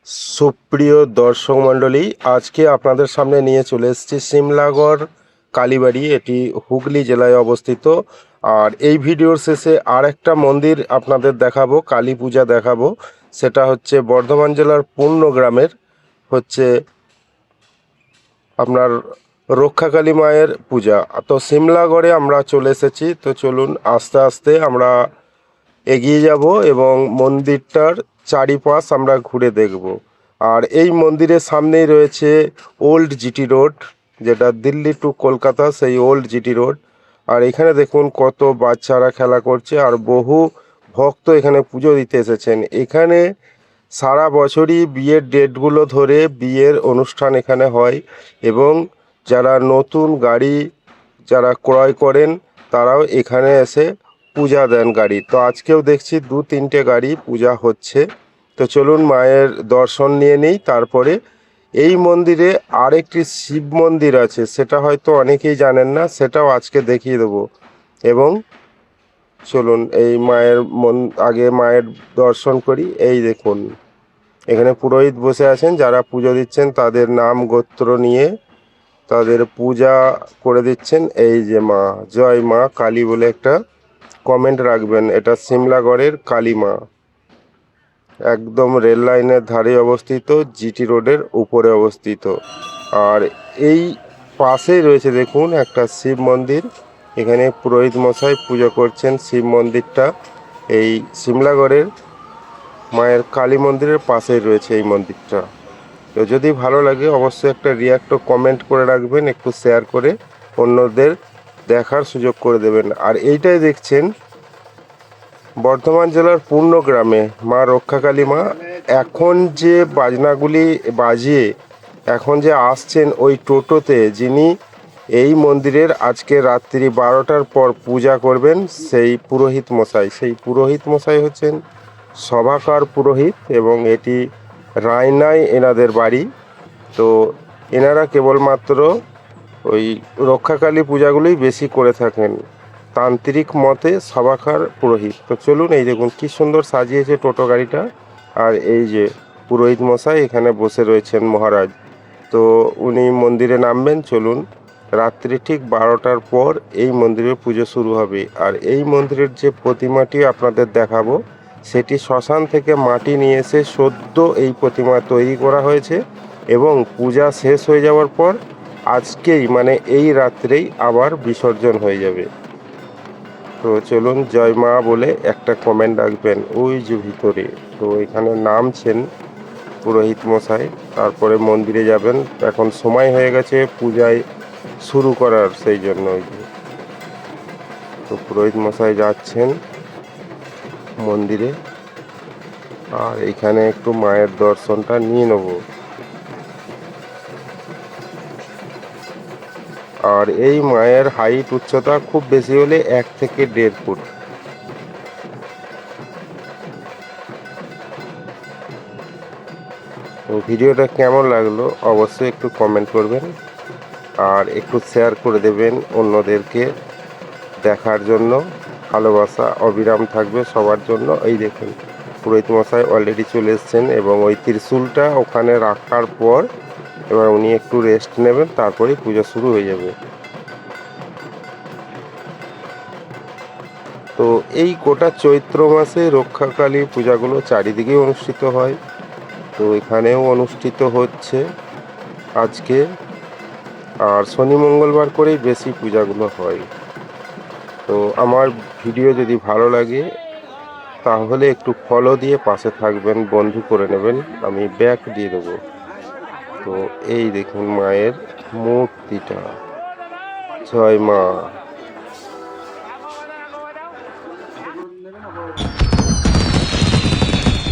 সুপ্রিয় দর্শক মণ্ডলী, আজকে আপনাদের সামনে নিয়ে চলে এসেছি সিমলাগড় কালীবাড়ি। এটি হুগলি জেলায় অবস্থিত। আর এই ভিডিওর শেষে আর একটা মন্দির আপনাদের দেখাবো, কালী পূজা দেখাবো। সেটা হচ্ছে বর্ধমান জেলার পূর্ণগ্রামের হচ্ছে আপনার রক্ষাকালী মায়ের পূজা। তো সিমলাগড়ে আমরা চলে এসেছি। তো চলুন আস্তে আস্তে আমরা এগিয়ে যাব এবং মন্দিরটার চারিপাশ আমরা ঘুরে দেখব। আর এই মন্দিরের সামনেই রয়েছে ওল্ড জিটি রোড, যেটা দিল্লি টু কলকাতা, সেই ওল্ড জিটি রোড। আর এখানে দেখুন কত বাচ্চারা খেলা করছে আর বহু ভক্ত এখানে পুজো দিতে এসেছেন। এখানে সারা বছরই বিয়ের ডেটগুলো ধরে বিয়ের অনুষ্ঠান এখানে হয় এবং যারা নতুন গাড়ি যারা ক্রয় করেন তারাও এখানে এসে পূজা দেন গাড়ি। তো আজকেও দেখছি 2-3টে গাড়ি পূজা হচ্ছে। তো চলুন মায়ের দর্শন নিয়ে নিই। তারপরে এই মন্দিরে আরেকটি শিব মন্দির আছে, সেটা হয়তো অনেকেই জানেন না, সেটাও আজকে দেখিয়ে দেবো। এবং চলুন এই আগে মায়ের দর্শন করি। এই দেখুন এখানে পুরোহিত বসে আছেন, যারা পুজো দিচ্ছেন তাদের নাম গোত্র নিয়ে তাদের পূজা করে দিচ্ছেন। এই যে মা, জয় মা কালী বলে একটা কমেন্ট রাখবেন। এটা সিমলাগড়ের কালী মা, একদম রেল লাইনের ধারে অবস্থিত, জিটি রোডের উপরে অবস্থিত। আর এই পাশেই রয়েছে দেখুন একটা শিব মন্দির। এখানে পুরোহিত মশাই পুজো করছেন শিব মন্দিরটা। এই সিমলাগড়ের মায়ের কালী মন্দিরের পাশেই রয়েছে এই মন্দিরটা। তো যদি ভালো লাগে অবশ্যই একটা রিয়াক্ট ও কমেন্ট করে রাখবেন, একটু শেয়ার করে অন্যদের দেখার সুযোগ করে দেবেন। আর এইটাই দেখছেন বর্ধমান জেলার পূর্ণগ্রামে মা রক্ষাকালী মা। এখন যে বাজনাগুলি বাজিয়ে এখন যে আসছেন ওই টোটোতে, যিনি এই মন্দিরের আজকে রাত্রি 12টার পর পূজা করবেন, সেই পুরোহিত মশাই হচ্ছেন সভাকার পুরোহিত এবং এটি রায়নায় এনাদের বাড়ি। তো এনারা কেবলমাত্র ওই রক্ষাকালী পূজাগুলোই বেশি করে থাকেন, তান্ত্রিক মতে সভাকার পুরোহিত। তো চলুন, এই দেখুন কি সুন্দর সাজিয়েছে টোটো গাড়িটা। আর এই যে পুরোহিত মশাই এখানে বসে রয়েছেন মহারাজ। তো উনি মন্দিরে নামবেন। চলুন, রাত্রি ঠিক 12টার পর এই মন্দিরে পুজো শুরু হবে। আর এই মন্দিরের যে প্রতিমাটি আপনাদের দেখাবো, সেটি শ্মশান থেকে মাটি নিয়ে এসে সদ্য এই প্রতিমা তৈরি করা হয়েছে এবং পূজা শেষ হয়ে যাওয়ার পর আজকেই মানে এই রাত্রেই আবার বিসর্জন হয়ে যাবে। তো চলুন, জয় মা বলে একটা কমেন্ট রাখবেন ওই যে ভিতরে। তো এখানে নামছেন পুরোহিত মশাই, তারপরে মন্দিরে যাবেন। এখন সময় হয়ে গেছে পূজায় শুরু করার, সেই জন্য ওই যে তো পুরোহিত মশাই যাচ্ছেন মন্দিরে। আর এখানে একটু মায়ের দর্শনটা নিয়ে নেব। আর এই মায়ের হাইট উচ্চতা খুব বেশি হলে 1 থেকে 1.5 ফুট। তো ভিডিওটা কেমন লাগলো অবশ্যই একটু কমেন্ট করবেন আর একটু শেয়ার করে দেবেন অন্যদেরকে দেখার জন্য। ভালোবাসা অবিরাম থাকবে সবার জন্য। এই দেখুন পুরোহিত মশাই অলরেডি চলে এসছেন এবং ওই ত্রিশূলটা ওখানে রাখার পর এবার উনি একটু রেস্ট নেবেন, তারপরেই পূজা শুরু হয়ে যাবে। তো এই গোটা চৈত্র মাসে রক্ষাকালী পূজাগুলো চারিদিকেই অনুষ্ঠিত হয়। তো এখানেও অনুষ্ঠিত হচ্ছে আজকে। আর শনি মঙ্গলবার করেই বেশি পূজাগুলো হয়। তো আমার ভিডিও যদি ভালো লাগে তাহলে একটু ফলো দিয়ে পাশে থাকবেন, বন্ধু করে নেবেন, আমি ব্যাক দিয়ে দেবো। তো এই দেখুন মায়ের মূর্তিটা, জয় মা।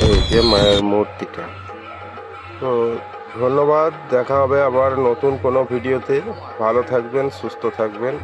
এই যে মায়ের মূর্তিটা। তো ধন্যবাদ, দেখা হবে আবার নতুন কোনো ভিডিওতে। ভালো থাকবেন, সুস্থ থাকবেন।